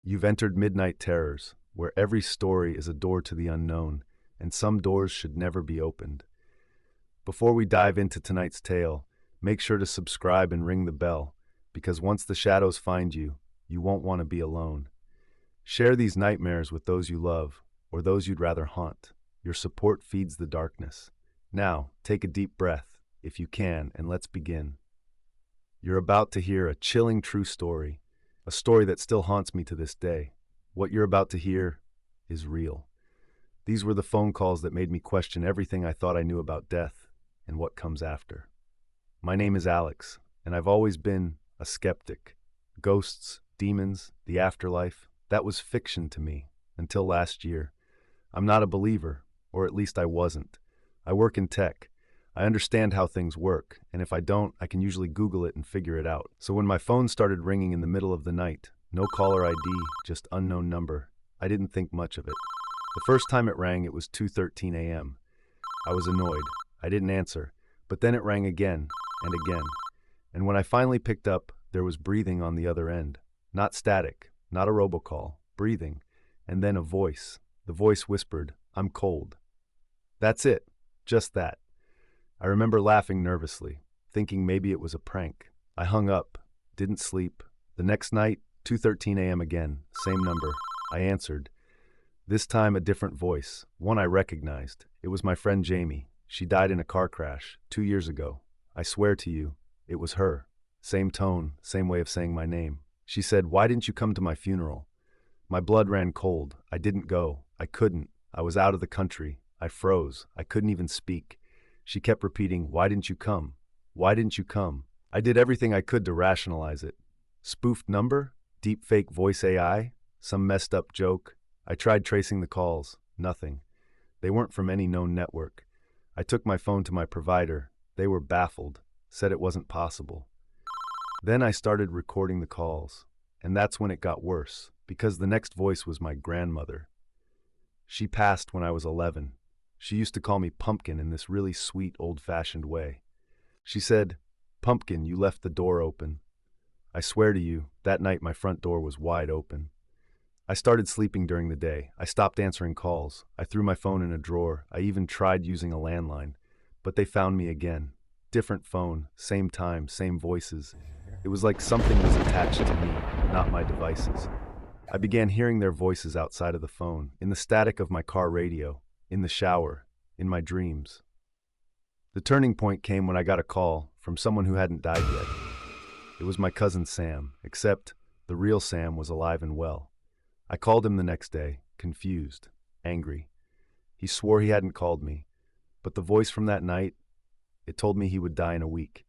You've entered Midnight Terrors, where every story is a door to the unknown, and some doors should never be opened. Before we dive into tonight's tale, make sure to subscribe and ring the bell, because once the shadows find you, you won't want to be alone. Share these nightmares with those you love, or those you'd rather haunt. Your support feeds the darkness. Now, take a deep breath, if you can, and let's begin. You're about to hear a chilling true story, a story that still haunts me to this day. What you're about to hear is real. These were the phone calls that made me question everything I thought I knew about death and what comes after. My name is Alex, and I've always been a skeptic. Ghosts, demons, the afterlife, that was fiction to me until last year. I'm not a believer, or at least I wasn't. I work in tech. I understand how things work, and if I don't, I can usually Google it and figure it out. So when my phone started ringing in the middle of the night, no caller ID, just unknown number, I didn't think much of it. The first time it rang, it was 2:13 a.m. I was annoyed. I didn't answer, but then it rang again and again. And when I finally picked up, there was breathing on the other end. Not static, not a robocall, breathing. And then a voice. The voice whispered, "I'm cold." That's it. Just that. I remember laughing nervously, thinking maybe it was a prank. I hung up, didn't sleep. The next night, 2:13 a.m. again, same number. I answered. This time a different voice, one I recognized. It was my friend Jamie. She died in a car crash 2 years ago. I swear to you, it was her. Same tone, same way of saying my name. She said, "Why didn't you come to my funeral?" My blood ran cold. I didn't go. I couldn't. I was out of the country. I froze. I couldn't even speak. She kept repeating, "Why didn't you come? Why didn't you come?" I did everything I could to rationalize it. Spoofed number? Deep fake voice AI? Some messed up joke? I tried tracing the calls. Nothing. They weren't from any known network. I took my phone to my provider. They were baffled, said it wasn't possible. Then I started recording the calls, and that's when it got worse, because the next voice was my grandmother. She passed when I was 11. She used to call me Pumpkin in this really sweet, old-fashioned way. She said, "Pumpkin, you left the door open." I swear to you, that night my front door was wide open. I started sleeping during the day. I stopped answering calls. I threw my phone in a drawer. I even tried using a landline. But they found me again. Different phone, same time, same voices. It was like something was attached to me, not my devices. I began hearing their voices outside of the phone, in the static of my car radio, in the shower, in my dreams. The turning point came when I got a call from someone who hadn't died yet. It was my cousin Sam, except the real Sam was alive and well. I called him the next day, confused, angry. He swore he hadn't called me, but the voice from that night, it told me he would die in a week.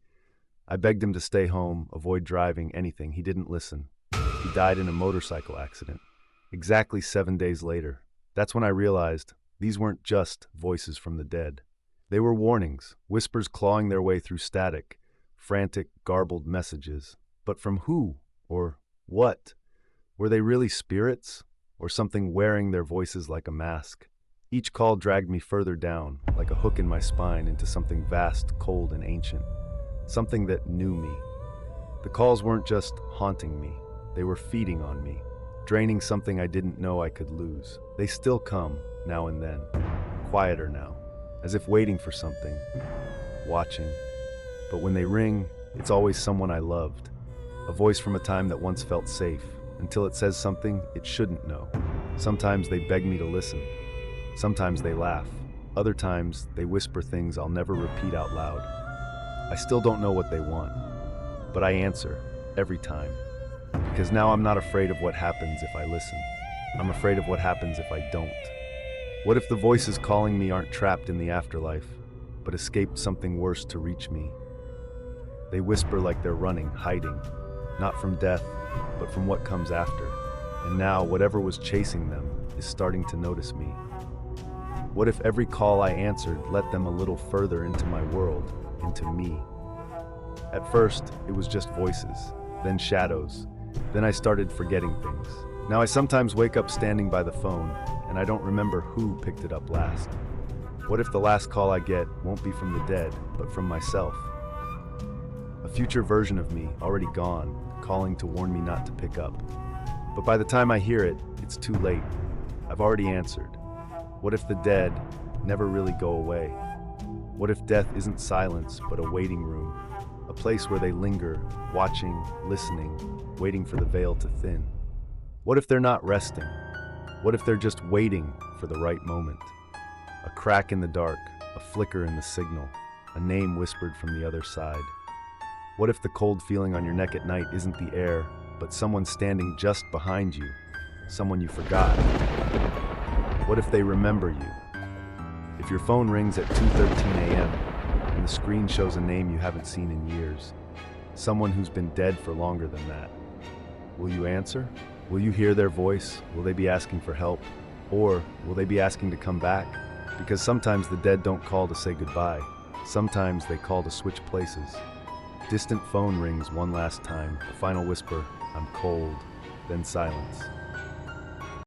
I begged him to stay home, avoid driving, anything. He didn't listen. He died in a motorcycle accident. Exactly 7 days later. That's when I realized these weren't just voices from the dead. They were warnings, whispers clawing their way through static, frantic, garbled messages. But from who? Or what? Were they really spirits? Or something wearing their voices like a mask? Each call dragged me further down, like a hook in my spine, into something vast, cold, and ancient. Something that knew me. The calls weren't just haunting me. They were feeding on me, draining something I didn't know I could lose. They still come, now and then. Quieter now, as if waiting for something, watching. But when they ring, it's always someone I loved. A voice from a time that once felt safe, until it says something it shouldn't know. Sometimes they beg me to listen. Sometimes they laugh. Other times, they whisper things I'll never repeat out loud. I still don't know what they want, but I answer, every time. Because now I'm not afraid of what happens if I listen. I'm afraid of what happens if I don't. What if the voices calling me aren't trapped in the afterlife, but escaped something worse to reach me? They whisper like they're running, hiding, not from death, but from what comes after. And now, whatever was chasing them is starting to notice me. What if every call I answered led them a little further into my world, into me? At first, it was just voices, then shadows. Then I started forgetting things. Now I sometimes wake up standing by the phone, and I don't remember who picked it up last. What if the last call I get won't be from the dead, but from myself? A future version of me, already gone, calling to warn me not to pick up. But by the time I hear it, it's too late. I've already answered. What if the dead never really go away? What if death isn't silence, but a waiting room? A place where they linger, watching, listening, waiting for the veil to thin. What if they're not resting? What if they're just waiting for the right moment? A crack in the dark, a flicker in the signal, a name whispered from the other side. What if the cold feeling on your neck at night isn't the air, but someone standing just behind you, someone you forgot? What if they remember you? If your phone rings at 2:13 a.m. and the screen shows a name you haven't seen in years, someone who's been dead for longer than that, will you answer? Will you hear their voice? Will they be asking for help? Or will they be asking to come back? Because sometimes the dead don't call to say goodbye. Sometimes they call to switch places. Distant phone rings one last time, a final whisper, "I'm cold," then silence.